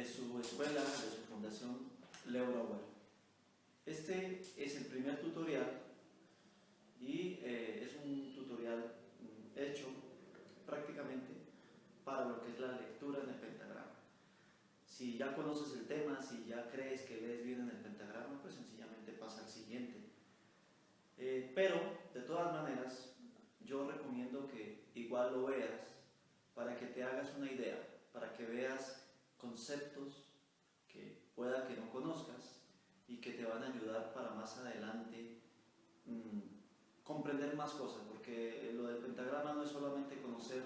de su escuela, de su fundación Leo Brouwer. Este es el primer tutorial y es un tutorial hecho prácticamente para lo que es la lectura en el pentagrama. Si ya conoces el tema, si ya crees que lees bien en el pentagrama, pues sencillamente pasa al siguiente. Pero, de todas maneras, yo recomiendo que igual lo veas para que te hagas una idea, para que veas conceptos que pueda que no conozcas y que te van a ayudar para más adelante comprender más cosas, porque lo del pentagrama no es solamente conocer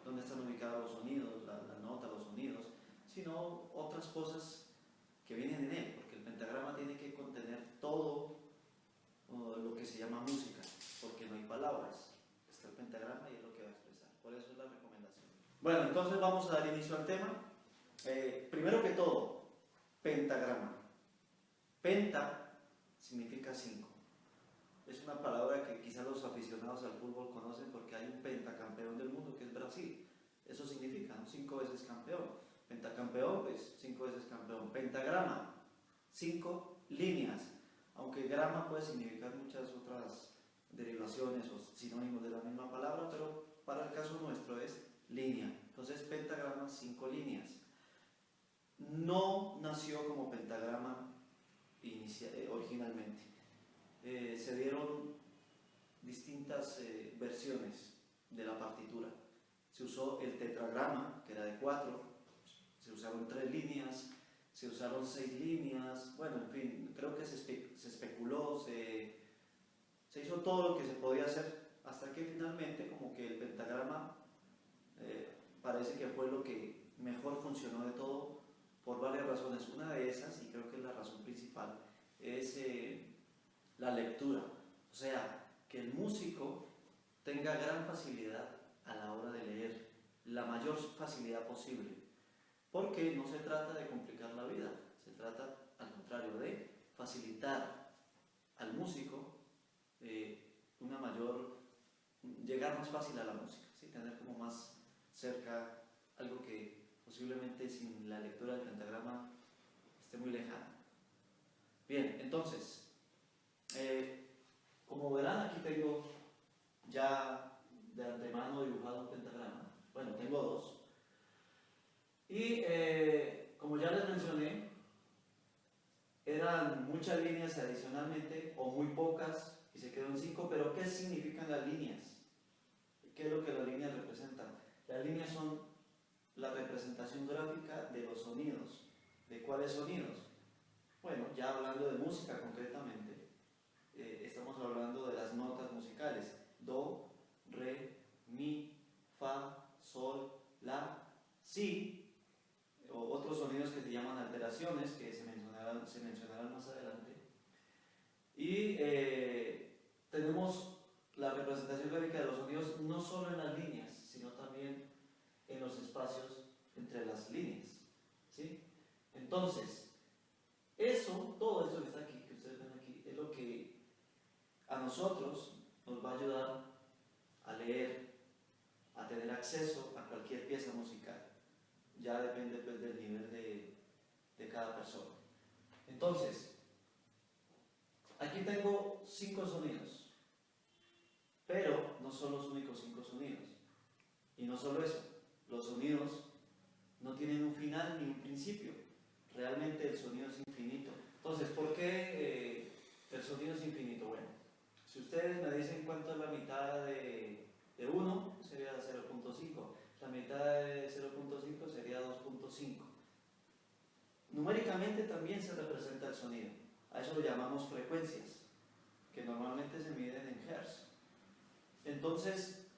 dónde están ubicados los sonidos, la nota, los sonidos, sino otras cosas que vienen en él, porque el pentagrama tiene que contener todo lo que se llama música, porque no hay palabras, está el pentagrama y es lo que va a expresar, por eso es la recomendación. Bueno, entonces vamos a dar inicio al tema. Primero que todo, pentagrama. Penta significa 5. Es una palabra que quizás los aficionados al fútbol conocen porque hay un pentacampeón del mundo que es Brasil. Eso significa, ¿no? 5 veces campeón. Pentacampeón, pues 5 veces campeón. Pentagrama, 5 líneas. Aunque grama puede significar muchas otras derivaciones o sinónimos de la misma palabra, pero para el caso nuestro es línea. Entonces, pentagrama, 5 líneas. No nació como pentagrama originalmente. Se dieron distintas versiones de la partitura. Se usó el tetragrama, que era de 4, se usaron 3 líneas, se usaron 6 líneas, bueno, en fin, creo que se especuló, se hizo todo lo que se podía hacer, hasta que finalmente como que el pentagrama parece que fue lo que mejor funcionó de todo, por varias razones. Una de esas, y creo que es la razón principal, es la lectura, o sea, que el músico tenga gran facilidad a la hora de leer, la mayor facilidad posible, porque no se trata de complicar la vida, se trata al contrario de facilitar al músico llegar más fácil a la música, ¿sí? Tener como más cerca algo que posiblemente sin la lectura del pentagrama esté muy lejano. Bien, entonces, como verán, aquí tengo ya de antemano dibujado un pentagrama. Bueno, tengo 2. Y como ya les mencioné, eran muchas líneas adicionalmente, o muy pocas, y se quedó en 5, pero ¿qué significan las líneas? ¿Qué es lo que las líneas representan? Las líneas son la representación gráfica de los sonidos. ¿De cuáles sonidos? Bueno, ya hablando de música concretamente, estamos hablando de las notas musicales: do, re, mi, fa, sol, la, si, o otros sonidos que se llaman alteraciones, que se mencionarán más adelante. Y tenemos la representación gráfica de los sonidos no solo en las líneas, sino también en los espacios entre las líneas, ¿sí? Entonces, todo esto que está aquí, que ustedes ven aquí, es lo que a nosotros nos va a ayudar a leer, a tener acceso a cualquier pieza musical. Ya depende pues del nivel de cada persona. Entonces, aquí tengo 5 sonidos, pero no son los únicos 5 sonidos. Y no solo eso, los sonidos no tienen un final ni un principio. Realmente el sonido es infinito. Entonces, ¿por qué el sonido es infinito? Bueno, si ustedes me dicen cuánto es la mitad de 1, sería 0.5. La mitad de 0.5 sería 2.5. Numéricamente también se representa el sonido. A eso lo llamamos frecuencias, que normalmente se miden en hertz. Entonces,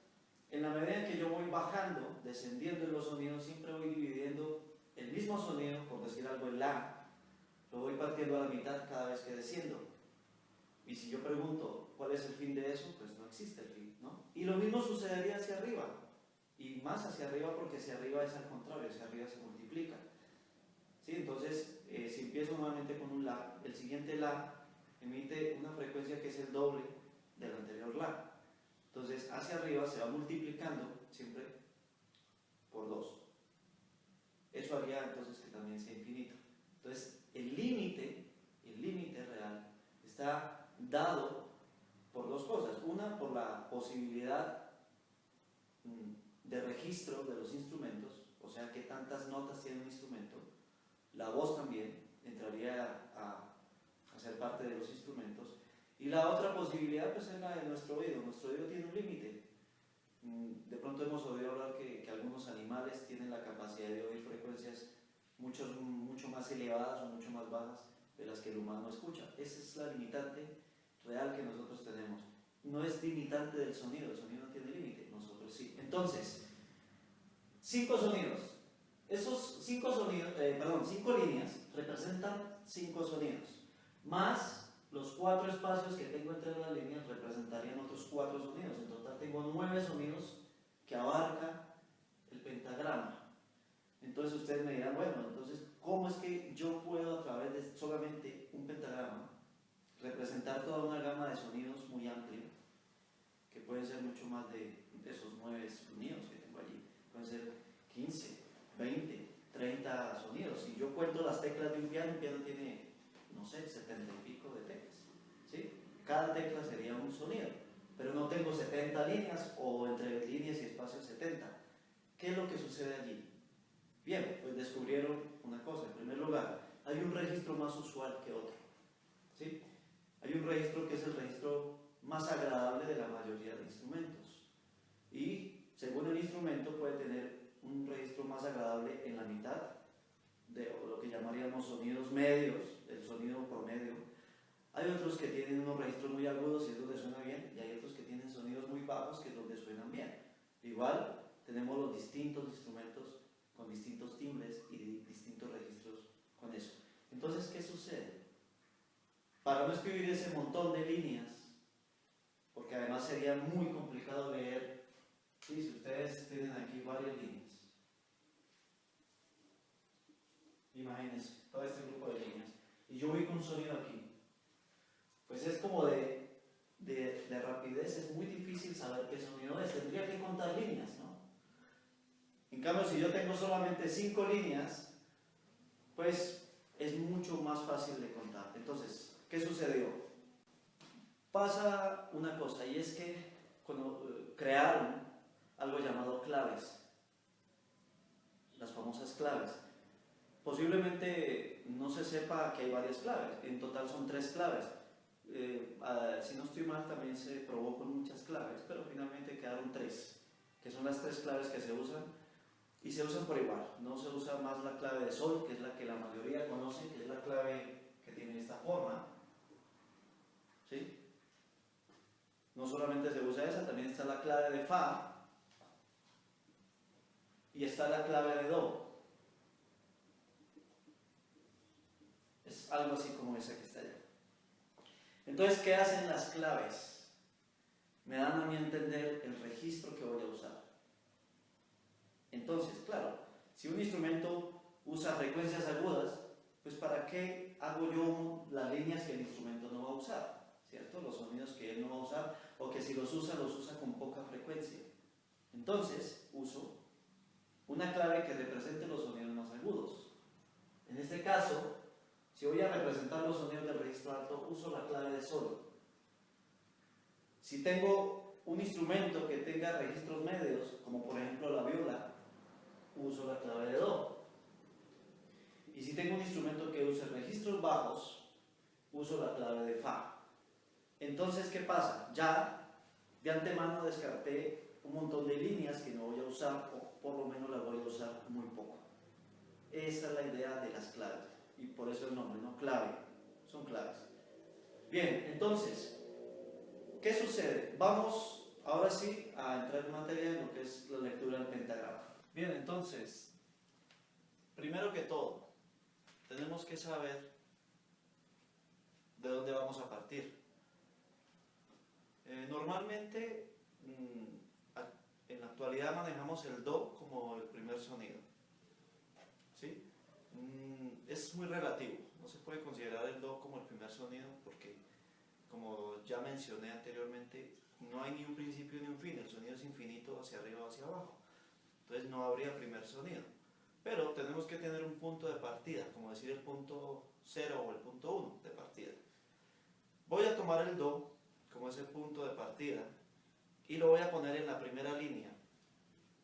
en la medida en que yo voy bajando, descendiendo en los sonidos, siempre voy dividiendo el mismo sonido, por decir algo, en la, lo voy partiendo a la mitad cada vez que desciendo. Y si yo pregunto cuál es el fin de eso, pues no existe el fin, ¿no? Y lo mismo sucedería hacia arriba, y más hacia arriba, porque hacia arriba es al contrario, hacia arriba se multiplica. ¿Sí? Entonces, si empiezo nuevamente con un la, el siguiente la emite una frecuencia que es el doble del anterior la. Entonces, hacia arriba se va multiplicando siempre por 2. Eso eso haría entonces que también sea infinito. Entonces, el límite real, está dado por dos cosas. Una, por la posibilidad de registro de los instrumentos, o sea, qué tantas notas tiene un instrumento. La voz también entraría a ser parte de los instrumentos. Y la otra posibilidad, pues, es la de nuestro oído. Nuestro oído tiene un límite. De pronto hemos oído hablar que algunos animales tienen la capacidad de oír frecuencias mucho más elevadas o mucho más bajas de las que el humano escucha. Esa es la limitante real que nosotros tenemos. No es limitante del sonido, el sonido no tiene límite, nosotros sí. Entonces, 5 sonidos. Esos 5 líneas representan 5 sonidos, más los 4 espacios que tengo entre las líneas representarían otros 4 sonidos. En total tengo 9 sonidos que abarca el pentagrama. Entonces ustedes me dirán, bueno, entonces, ¿cómo es que yo puedo a través de solamente un pentagrama representar toda una gama de sonidos muy amplia, que pueden ser mucho más de esos 9 sonidos que tengo allí? Pueden ser 15, 20, 30 sonidos. Si yo cuento las teclas de un piano tiene, no sé, 70 y pico de teclas, ¿sí? Cada tecla sería un sonido, pero no tengo 70 líneas o entre líneas y espacios 70. ¿Qué es lo que sucede allí? Bien, pues descubrieron una cosa. En primer lugar, hay un registro más usual que otro, ¿sí? Hay un registro que es el registro más agradable de la mayoría de instrumentos, y según el instrumento puede tener un registro más agradable en la mitad de lo que llamaríamos sonidos medios, el sonido promedio. Hay otros que tienen unos registros muy agudos y es donde suena bien, y hay otros que tienen sonidos muy bajos que es donde suenan bien. Igual tenemos los distintos instrumentos con distintos timbres y distintos registros con eso. Entonces, ¿qué sucede? Para no escribir ese montón de líneas, porque además sería muy complicado leer, ¿sí? Si ustedes tienen aquí varias líneas, imagínense todo este grupo de líneas, y yo ubico un sonido aquí, pues es como de rapidez, es muy difícil saber qué sonido es, tendría que contar líneas, ¿no? En cambio, si yo tengo solamente 5 líneas, pues es mucho más fácil de contar. Entonces, ¿qué sucedió? Pasa una cosa, y es que cuando crearon algo llamado claves, las famosas claves, posiblemente no se sepa que hay varias claves, en total son 3 claves. Si no estoy mal, también se probó con muchas claves, pero finalmente quedaron 3, que son las 3 claves que se usan, y se usan por igual. No se usa más la clave de sol, que es la que la mayoría conoce, que es la clave que tiene esta forma, ¿sí? No solamente se usa esa, también está la clave de fa, y está la clave de do. Es algo así como esa que está allá. Entonces, ¿qué hacen las claves? Me dan a mí a entender el registro que voy a usar. Entonces, claro, si un instrumento usa frecuencias agudas, pues ¿para qué hago yo las líneas que el instrumento no va a usar? ¿Cierto? Los sonidos que él no va a usar, o que si los usa con poca frecuencia. Entonces, uso una clave que represente los sonidos más agudos. En este caso, si voy a representar los sonidos del registro alto, uso la clave de sol. Si tengo un instrumento que tenga registros medios, como por ejemplo la viola, uso la clave de do. Y si tengo un instrumento que use registros bajos, uso la clave de fa. Entonces, ¿qué pasa? Ya de antemano descarté un montón de líneas que no voy a usar, o por lo menos las voy a usar muy poco. Esa es la idea de las claves, y por eso el nombre, ¿no? Clave, son claves. Bien, entonces, ¿qué sucede? Vamos ahora sí a entrar en materia en lo que es la lectura del pentagrama. Bien, entonces, primero que todo, tenemos que saber de dónde vamos a partir. Normalmente, en la actualidad manejamos el do como el primer sonido, ¿sí? Es muy relativo, no se puede considerar el do como el primer sonido porque, como ya mencioné anteriormente, no hay ni un principio ni un fin, el sonido es infinito hacia arriba o hacia abajo, entonces no habría primer sonido. pero tenemos que tener un punto de partida, como decir el punto 0 o el punto 1 de partida. Voy a tomar el Do como ese punto de partida y lo voy a poner en la primera línea,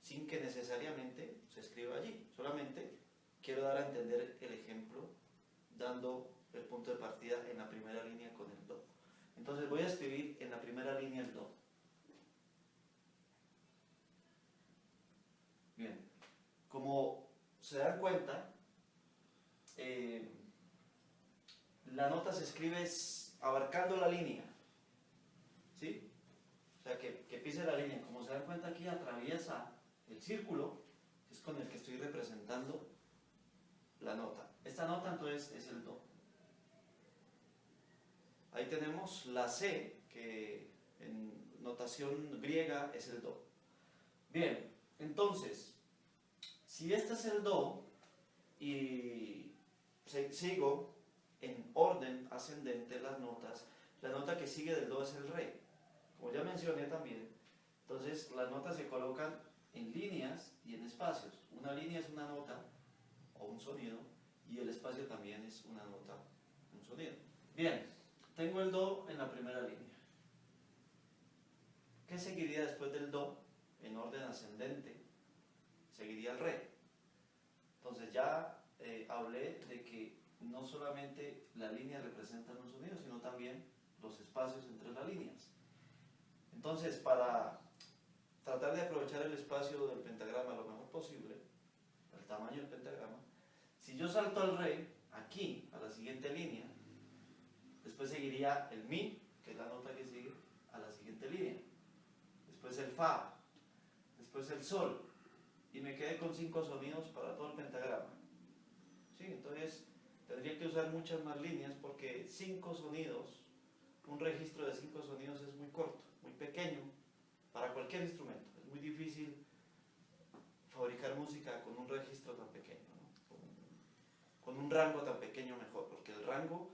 sin que necesariamente se escriba allí. Solamente quiero dar a entender el ejemplo dando el punto de partida en la primera línea con el Do. Entonces voy a escribir en la primera línea el Do. Bien, como se dan cuenta, la nota se escribe abarcando la línea, ¿sí? O sea, que pise la línea. Como se dan cuenta aquí, atraviesa el círculo, que es con el que estoy representando la nota. Esta nota entonces es el Do. Ahí tenemos la C, que en notación griega es el Do. Bien, entonces, si este es el Do y sigo en orden ascendente las notas, la nota que sigue del Do es el Re. Como ya mencioné también, entonces las notas se colocan en líneas y en espacios. Una línea es una nota o un sonido y el espacio también es una nota, un sonido. Bien, tengo el Do en la primera línea. ¿Qué seguiría después del Do? En orden ascendente, seguiría el Re. Entonces ya hablé de que no solamente la línea representa un sonido, sino también los espacios entre las líneas. Entonces, para tratar de aprovechar el espacio del pentagrama lo mejor posible, el tamaño del pentagrama, si yo salto al Re, aquí, a la siguiente línea, después seguiría el Mi, que es la nota que sigue, a la siguiente línea, después el Fa, después el Sol, y me quedé con 5 sonidos para todo el pentagrama. ¿Sí? Entonces, tendría que usar muchas más líneas porque 5 sonidos, un registro de 5 sonidos es muy corto, muy pequeño para cualquier instrumento. Es muy difícil fabricar música con un registro tan pequeño, ¿no? Con un rango tan pequeño mejor, porque el rango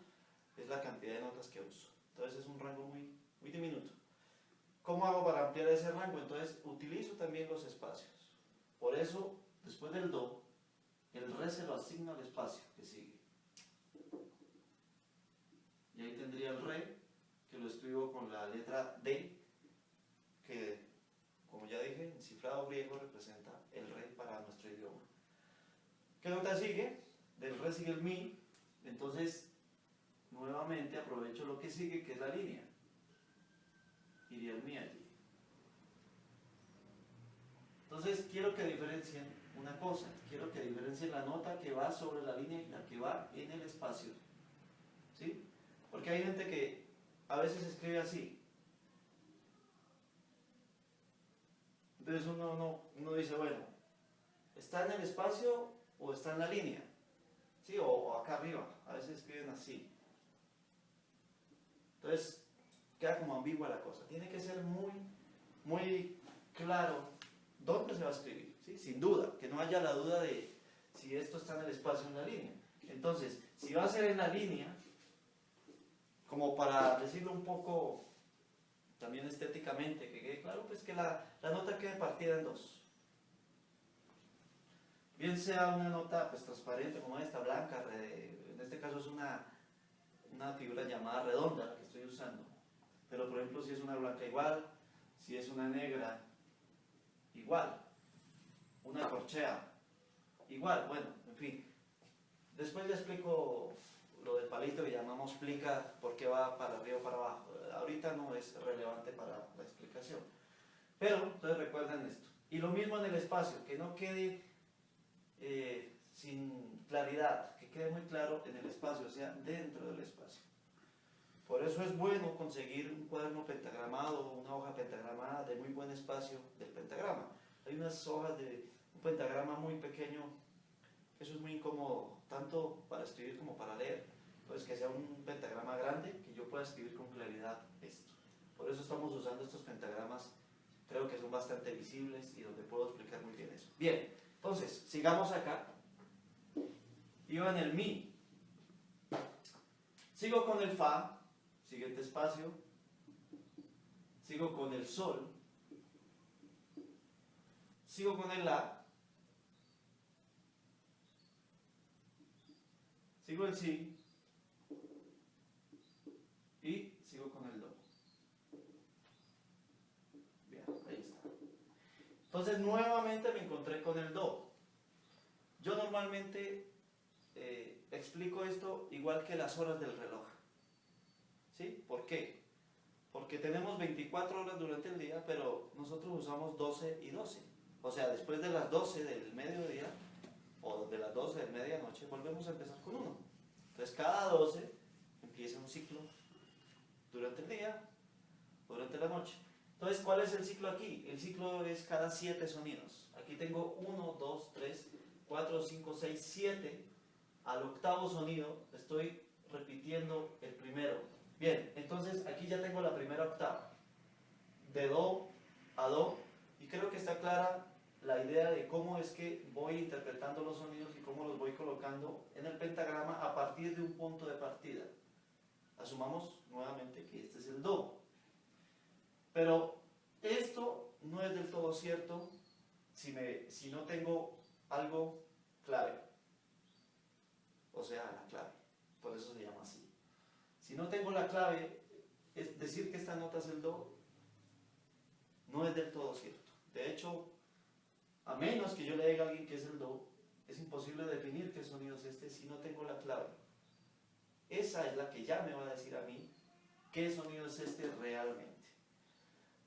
es la cantidad de notas que uso. Entonces es un rango muy, muy diminuto. ¿Cómo hago para ampliar ese rango? Entonces utilizo también los espacios. Por eso, después del Do, el Re se lo asigna al espacio que sigue. Y ahí tendría el Re, que lo escribo con la letra D, que, como ya dije, en cifrado griego representa el Re para nuestro idioma. ¿Qué nota sigue? Del Re sigue el Mi, entonces nuevamente aprovecho lo que sigue, que es la línea. Iría el Mi allí. Entonces quiero que diferencien una cosa, quiero que diferencien la nota que va sobre la línea y la que va en el espacio. ¿Sí? Porque hay gente que a veces escribe así. Entonces uno dice, bueno, ¿está en el espacio o está en la línea? ¿Sí? O acá arriba, a veces escriben así. Entonces queda como ambigua la cosa. Tiene que ser muy, muy claro dónde se va a escribir, ¿sí? Sin duda, que no haya la duda de si esto está en el espacio o en la línea. Entonces, si va a ser en la línea, como para decirlo un poco también estéticamente, que quede claro, pues que la nota quede partida en dos. Bien sea una nota pues transparente como esta, blanca, en este caso es una figura llamada redonda que estoy usando. Pero por ejemplo si es una blanca igual, si es una negra igual, una corchea igual, bueno, en fin. Después le explico lo del palito que llamamos plica, por qué va para arriba o para abajo. Ahorita no es relevante para la explicación. Pero, entonces recuerden esto. Y lo mismo en el espacio, que no quede sin claridad, que quede muy claro en el espacio, o sea, dentro del espacio. Por eso es bueno conseguir un cuaderno pentagramado o una hoja pentagramada de muy buen espacio del pentagrama. Hay unas hojas de un pentagrama muy pequeño, eso es muy incómodo, tanto para escribir como para leer. Entonces que sea un pentagrama grande, que yo pueda escribir con claridad esto. Por eso estamos usando estos pentagramas, creo que son bastante visibles y donde puedo explicar muy bien eso. Bien, entonces, sigamos acá. Iba en el Mi. Sigo con el Fa, siguiente espacio. Sigo con el Sol. Sigo con el La. sigo el si y sigo con el do. Bien, ahí está. Entonces nuevamente me encontré con el do. Yo normalmente explico esto igual que las horas del reloj. ¿Sí? ¿Por qué? Porque tenemos 24 horas durante el día, pero nosotros usamos 12 y 12. O sea, después de las 12 del mediodía o de las 12 de medianoche, volvemos a empezar con 1. Entonces, cada 12 empieza un ciclo durante el día o durante la noche. Entonces, ¿cuál es el ciclo aquí? El ciclo es cada 7 sonidos. Aquí tengo 1, 2, 3, 4, 5, 6, 7. Al octavo sonido estoy repitiendo el primero. Bien, entonces aquí ya tengo la primera octava. De do a do. Y creo que está clara la idea de cómo es que voy interpretando los sonidos y cómo los voy colocando en el pentagrama a partir de un punto de partida. Asumamos nuevamente que este es el do. Pero esto no es del todo cierto si no tengo algo clave. O sea, la clave. Por eso se llama así. Si no tengo la clave, es decir que esta nota es el do, no es del todo cierto. De hecho, a menos que yo le diga a alguien que es el do, es imposible definir qué sonido es este si no tengo la clave. Esa es la que ya me va a decir a mí qué sonido es este realmente.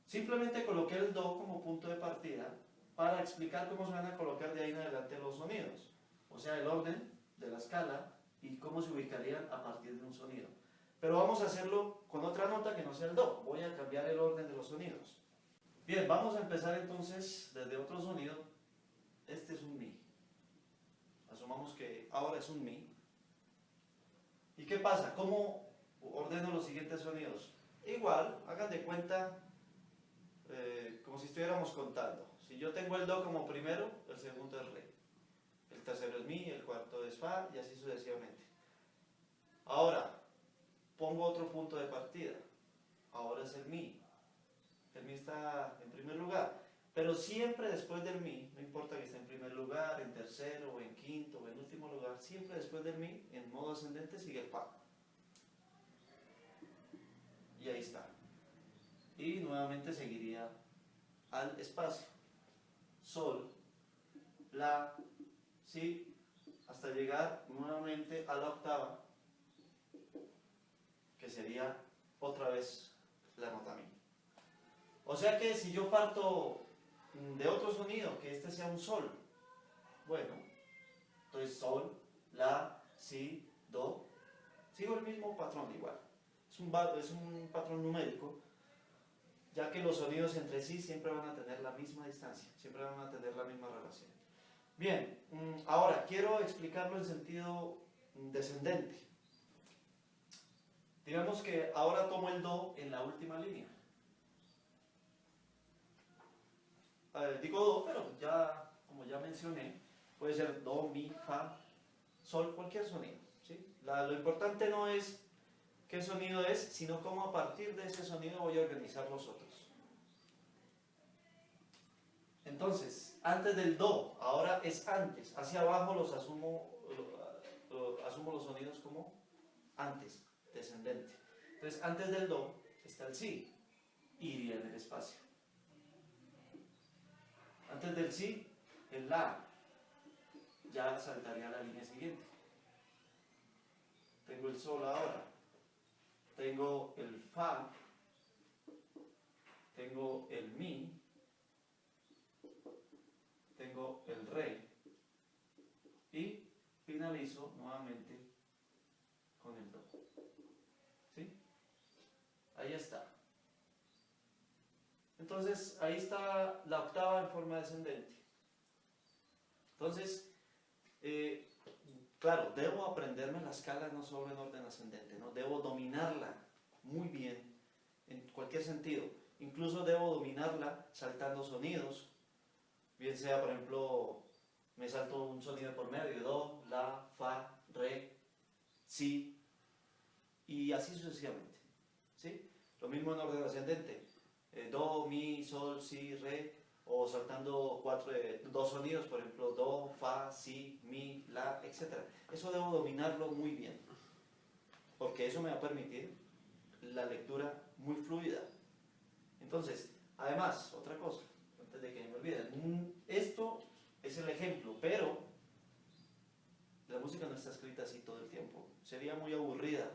Simplemente coloqué el do como punto de partida para explicar cómo se van a colocar de ahí en adelante los sonidos. O sea, el orden de la escala y cómo se ubicarían a partir de un sonido. Pero vamos a hacerlo con otra nota que no sea el do. Voy a cambiar el orden de los sonidos. Bien, vamos a empezar entonces desde otro sonido. Este es un mi. Asumamos que ahora es un mi. ¿Y qué pasa? ¿Cómo ordeno los siguientes sonidos? Igual, hagan de cuenta como si estuviéramos contando. Si yo tengo el do como primero, el segundo es re. El tercero es mi, el cuarto es fa y así sucesivamente. Ahora, pongo otro punto de partida. Ahora es el mi. El mi está en primer lugar. Pero siempre después del mi, no importa que esté en primer lugar, en tercero, o en quinto, o en último lugar, siempre después del mi, en modo ascendente, sigue el fa. Y ahí está. Y nuevamente seguiría al espacio. Sol, la, si, hasta llegar nuevamente a la octava, que sería otra vez la nota mi. O sea que si yo parto de otro sonido, que este sea un sol, bueno, entonces sol, la, si, do, sigo el mismo patrón igual. Es un patrón numérico, ya que los sonidos entre sí siempre van a tener la misma distancia, siempre van a tener la misma relación. Bien, ahora quiero explicarlo en sentido descendente. Digamos que ahora tomo el do en la última línea. Digo do, pero ya, como ya mencioné, puede ser do, mi, fa, sol, cualquier sonido, ¿sí? Lo importante no es qué sonido es, sino cómo a partir de ese sonido voy a organizar los otros. Entonces, antes del do, ahora es antes, hacia abajo los asumo los sonidos como antes, descendente. Entonces, antes del do está el si, iría en el espacio. Antes del si, el la, ya saltaría a la línea siguiente. Tengo el sol ahora, tengo el fa, tengo el mi, tengo el re y finalizo nuevamente con el do. ¿Sí? Ahí está. Entonces, ahí está la octava en forma descendente. Entonces, claro, debo aprenderme la escala no solo en orden ascendente, ¿no? Debo dominarla muy bien en cualquier sentido. Incluso debo dominarla saltando sonidos, bien sea, por ejemplo, me salto un sonido por medio, do, la, fa, re, si, y así sucesivamente, ¿sí? Lo mismo en orden ascendente, do, mi, sol, si, re, o saltando dos sonidos, por ejemplo, do, fa, si, mi, la, etc. Eso debo dominarlo muy bien, porque eso me va a permitir la lectura muy fluida. Entonces, además, otra cosa, antes de que me olviden, esto es el ejemplo, pero la música no está escrita así todo el tiempo. Sería muy aburrida,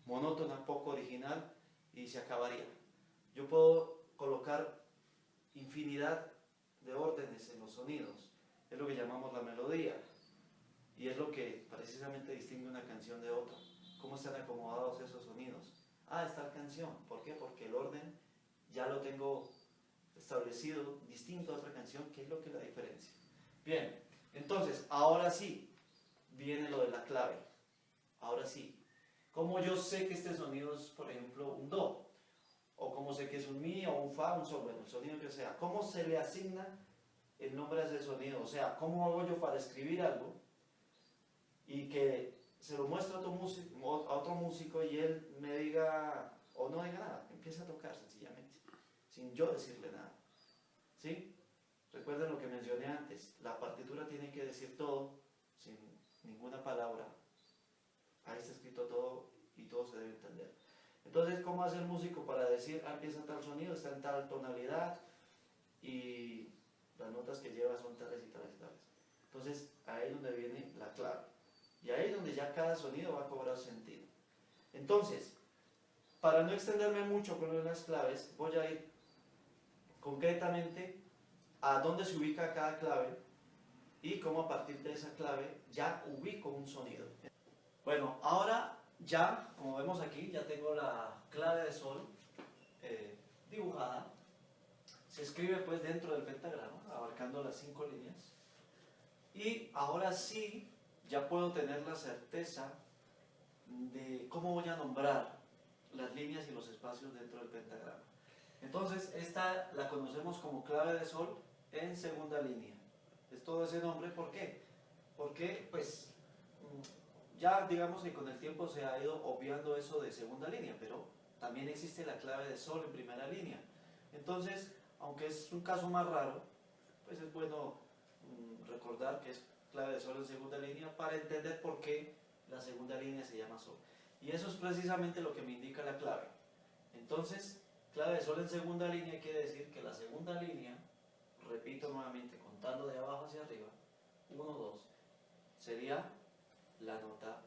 monótona, poco original y se acabaría. Yo puedo colocar infinidad de órdenes en los sonidos. Es lo que llamamos la melodía. Y es lo que precisamente distingue una canción de otra. ¿Cómo están acomodados esos sonidos? Ah, esta canción. ¿Por qué? Porque el orden ya lo tengo establecido, distinto a otra canción, que es lo que la diferencia. Bien, entonces, ahora sí, viene lo de la clave. Ahora sí. ¿Cómo yo sé que este sonido es, por ejemplo, un do? O cómo sé que es un mi o un fa, un sol, bueno, el sonido que sea. ¿Cómo se le asigna el nombre a ese sonido? O sea, ¿cómo hago yo para escribir algo y que se lo muestre a otro músico y él me diga, o no diga nada, empieza a tocar sencillamente, sin yo decirle nada? ¿Sí? Recuerden lo que mencioné antes, la partitura tiene que decir todo, sin ninguna palabra. Ahí está escrito todo y todo se debe entender. Entonces, ¿cómo hace el músico para decir, empieza tal sonido, está en tal tonalidad y las notas que lleva son tales y tales y tales? Entonces, ahí es donde viene la clave. Y ahí es donde ya cada sonido va a cobrar sentido. Entonces, para no extenderme mucho con las claves, voy a ir concretamente a dónde se ubica cada clave y cómo a partir de esa clave ya ubico un sonido. Bueno, ahora ya, como vemos aquí, ya tengo la clave de sol dibujada. Se escribe pues dentro del pentagrama, abarcando las 5 líneas. Y ahora sí, ya puedo tener la certeza de cómo voy a nombrar las líneas y los espacios dentro del pentagrama. Entonces, esta la conocemos como clave de sol en segunda línea. Es todo ese nombre, ¿por qué? Porque, pues, ya digamos que con el tiempo se ha ido obviando eso de segunda línea, pero también existe la clave de sol en primera línea. Entonces, aunque es un caso más raro, pues es bueno recordar que es clave de sol en segunda línea para entender por qué la segunda línea se llama sol. Y eso es precisamente lo que me indica la clave. Entonces, clave de sol en segunda línea quiere decir que la segunda línea, repito nuevamente, contando de abajo hacia arriba, 1, 2, sería la nota